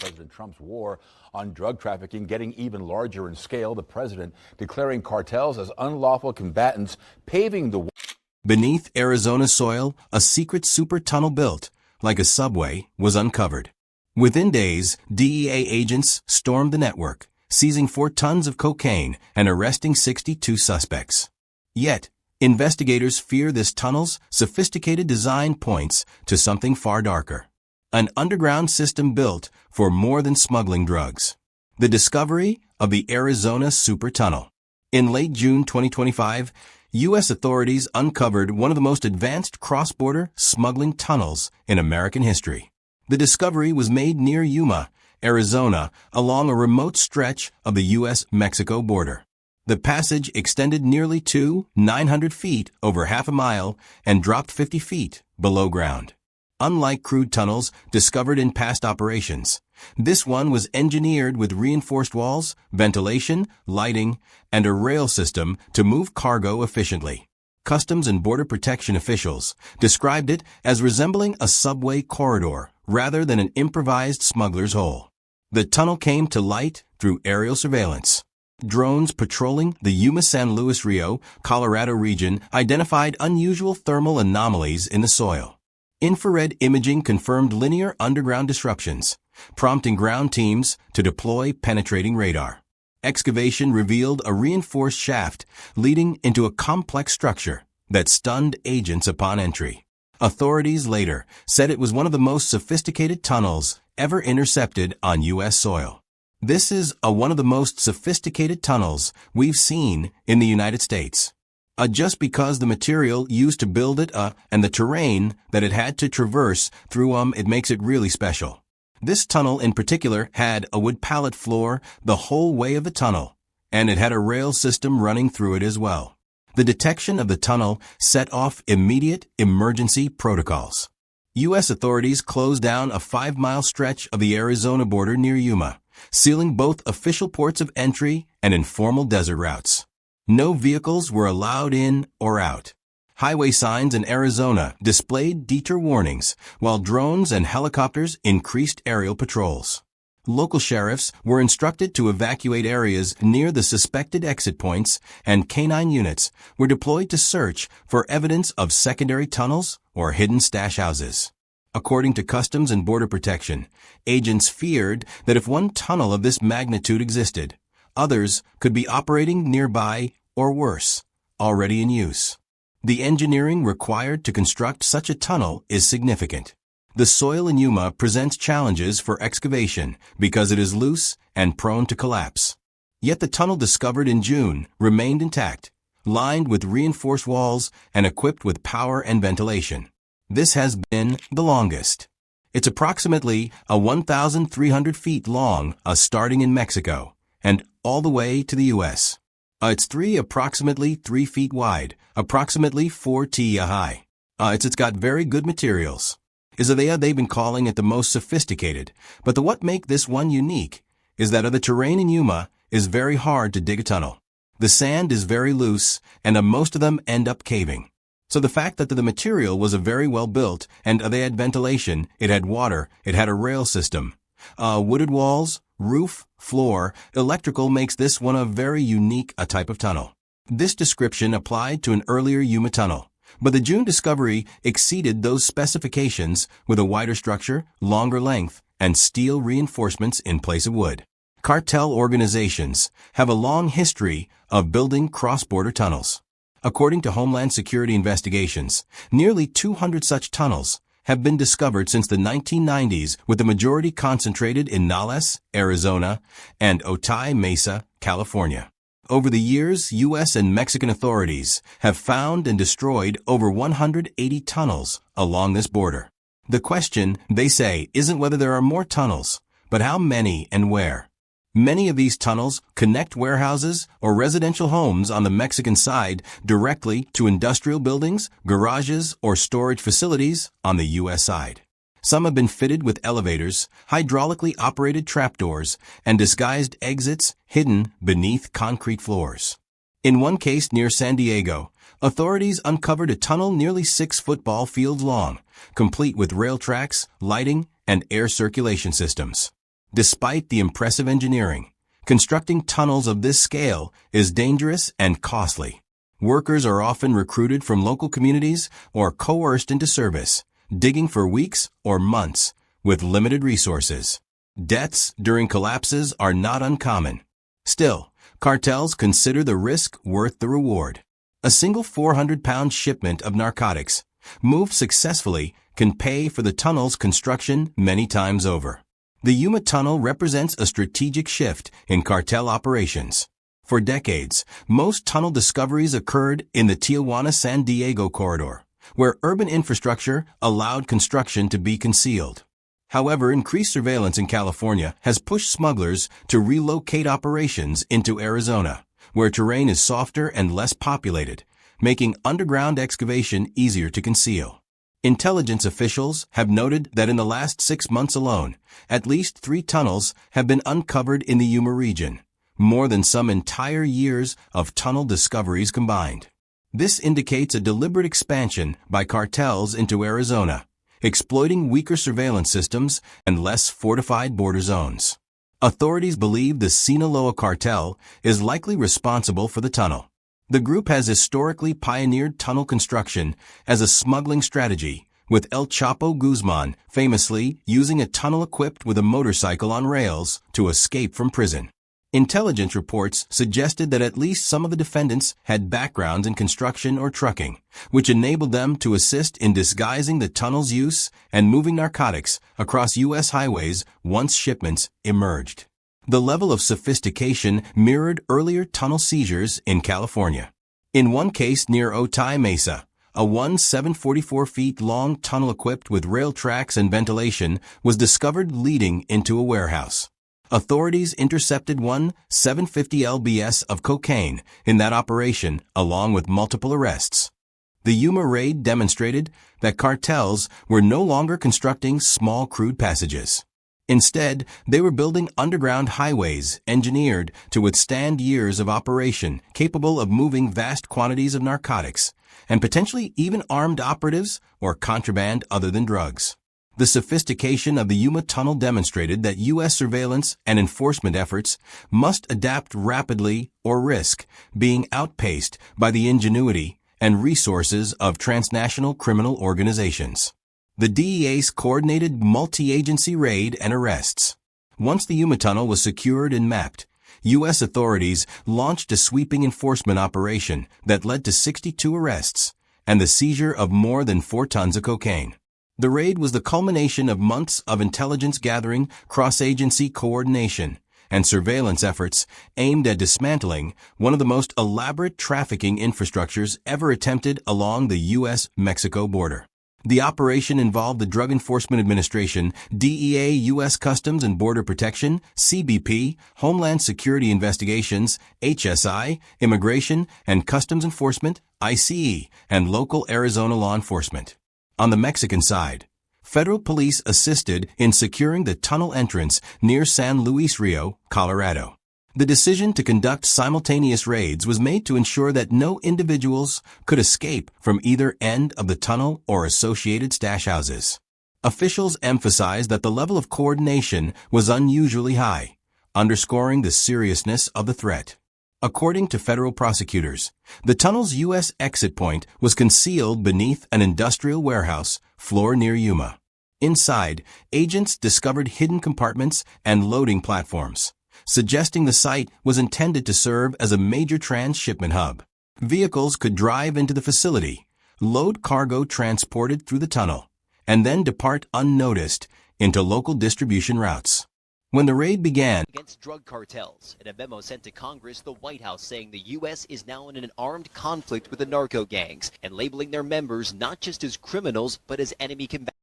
President Trump's war on drug trafficking getting even larger in scale. The president declaring cartels as unlawful combatants, paving the way. Beneath Arizona soil, a secret super tunnel built, like a subway, was uncovered. Within days, DEA agents stormed the network, seizing 4 tons of cocaine and arresting 62 suspects. Yet, investigators fear this tunnel's sophisticated design points to something far darker. An underground system built for more than smuggling drugs. The discovery of the Arizona Super Tunnel. In late June 2025, U.S. authorities uncovered one of the most advanced cross-border smuggling tunnels in American history. The discovery was made near Yuma, Arizona, along a remote stretch of the U.S.-Mexico border. The passage extended nearly 900 feet over half a mile and dropped 50 feet below ground. Unlike crude tunnels discovered in past operations, this one was engineered with reinforced walls, ventilation, lighting, and a rail system to move cargo efficiently. Customs and Border Protection officials described it as resembling a subway corridor rather than an improvised smuggler's hole. The tunnel came to light through aerial surveillance. Drones patrolling the Yuma-San Luis Rio, Colorado region identified unusual thermal anomalies in the soil. Infrared imaging confirmed linear underground disruptions, prompting ground teams to deploy penetrating radar. Excavation revealed a reinforced shaft leading into a complex structure that stunned agents upon entry. Authorities later said it was one of the most sophisticated tunnels ever intercepted on U.S. soil. This is one of the most sophisticated tunnels we've seen in the United States. Just because the material used to build it and the terrain that it had to traverse through it makes it really special. This tunnel in particular had a wood pallet floor the whole way of the tunnel, and it had a rail system running through it as well. The detection of the tunnel set off immediate emergency protocols. U.S. authorities closed down a 5-mile stretch of the Arizona border near Yuma, sealing both official ports of entry and informal desert routes. No vehicles were allowed in or out. Highway signs in Arizona displayed detour warnings, while drones and helicopters increased aerial patrols. Local sheriffs were instructed to evacuate areas near the suspected exit points, and canine units were deployed to search for evidence of secondary tunnels or hidden stash houses. According to Customs and Border Protection, agents feared that if one tunnel of this magnitude existed, others could be operating nearby or worse, already in use. The engineering required to construct such a tunnel is significant. The soil in Yuma presents challenges for excavation because it is loose and prone to collapse. Yet the tunnel discovered in June remained intact, lined with reinforced walls and equipped with power and ventilation. This has been the longest. It's approximately 1,300 feet long, starting in Mexico, and all the way to the U.S. It's approximately 3 feet wide, approximately 4 feet high. It's got very good materials. They've been calling it the most sophisticated, but what make this one unique is that the terrain in Yuma is very hard to dig a tunnel. The sand is very loose, and most of them end up caving. So the fact that the material was very well built, and they had ventilation, it had water, it had a rail system, wooded walls, roof, floor, electrical makes this one a very unique type of tunnel. This description applied to an earlier Yuma tunnel, but the June discovery exceeded those specifications with a wider structure, longer length, and steel reinforcements in place of wood. Cartel organizations have a long history of building cross-border tunnels. According to Homeland Security investigations, nearly 200 such tunnels have been discovered since the 1990s, with the majority concentrated in Nales, Arizona, and Otay Mesa, California. Over the years, U.S. and Mexican authorities have found and destroyed over 180 tunnels along this border. The question, they say, isn't whether there are more tunnels, but how many and where. Many of these tunnels connect warehouses or residential homes on the Mexican side directly to industrial buildings, garages, or storage facilities on the U.S. side. Some have been fitted with elevators, hydraulically operated trapdoors, and disguised exits hidden beneath concrete floors. In one case near San Diego, authorities uncovered a tunnel nearly 6 football fields long, complete with rail tracks, lighting, and air circulation systems. Despite the impressive engineering, constructing tunnels of this scale is dangerous and costly. Workers are often recruited from local communities or coerced into service, digging for weeks or months with limited resources. Deaths during collapses are not uncommon. Still, cartels consider the risk worth the reward. A single 400-pound shipment of narcotics, moved successfully, can pay for the tunnel's construction many times over. The Yuma Tunnel represents a strategic shift in cartel operations. For decades, most tunnel discoveries occurred in the Tijuana-San Diego corridor, where urban infrastructure allowed construction to be concealed. However, increased surveillance in California has pushed smugglers to relocate operations into Arizona, where terrain is softer and less populated, making underground excavation easier to conceal. Intelligence officials have noted that in the last 6 months alone, at least 3 tunnels have been uncovered in the Yuma region, more than some entire years of tunnel discoveries combined. This indicates a deliberate expansion by cartels into Arizona, exploiting weaker surveillance systems and less fortified border zones. Authorities believe the Sinaloa cartel is likely responsible for the tunnel. The group has historically pioneered tunnel construction as a smuggling strategy, with El Chapo Guzman famously using a tunnel equipped with a motorcycle on rails to escape from prison. Intelligence reports suggested that at least some of the defendants had backgrounds in construction or trucking, which enabled them to assist in disguising the tunnel's use and moving narcotics across U.S. highways once shipments emerged. The level of sophistication mirrored earlier tunnel seizures in California. In one case near Otay Mesa, a 744 feet long tunnel equipped with rail tracks and ventilation was discovered leading into a warehouse. Authorities intercepted 750 lbs of cocaine in that operation, along with multiple arrests. The Yuma raid demonstrated that cartels were no longer constructing small crude passages. Instead, they were building underground highways engineered to withstand years of operation, capable of moving vast quantities of narcotics, and potentially even armed operatives or contraband other than drugs. The sophistication of the Yuma Tunnel demonstrated that U.S. surveillance and enforcement efforts must adapt rapidly or risk being outpaced by the ingenuity and resources of transnational criminal organizations. The DEA's coordinated multi-agency raid and arrests. Once the Yuma Tunnel was secured and mapped, U.S. authorities launched a sweeping enforcement operation that led to 62 arrests and the seizure of more than 4 tons of cocaine. The raid was the culmination of months of intelligence gathering, cross-agency coordination, and surveillance efforts aimed at dismantling one of the most elaborate trafficking infrastructures ever attempted along the U.S.-Mexico border. The operation involved the Drug Enforcement Administration, DEA, U.S. Customs and Border Protection, CBP, Homeland Security Investigations, HSI, Immigration and Customs Enforcement, ICE, and local Arizona law enforcement. On the Mexican side, federal police assisted in securing the tunnel entrance near San Luis Rio, Colorado. The decision to conduct simultaneous raids was made to ensure that no individuals could escape from either end of the tunnel or associated stash houses. Officials emphasized that the level of coordination was unusually high, underscoring the seriousness of the threat. According to federal prosecutors, the tunnel's U.S. exit point was concealed beneath an industrial warehouse floor near Yuma. Inside, agents discovered hidden compartments and loading platforms, suggesting the site was intended to serve as a major transshipment hub. Vehicles could drive into the facility, load cargo transported through the tunnel, and then depart unnoticed into local distribution routes. When the raid began against drug cartels, in a memo sent to Congress, the White House saying the U.S. is now in an armed conflict with the narco gangs and labeling their members not just as criminals but as enemy combatants.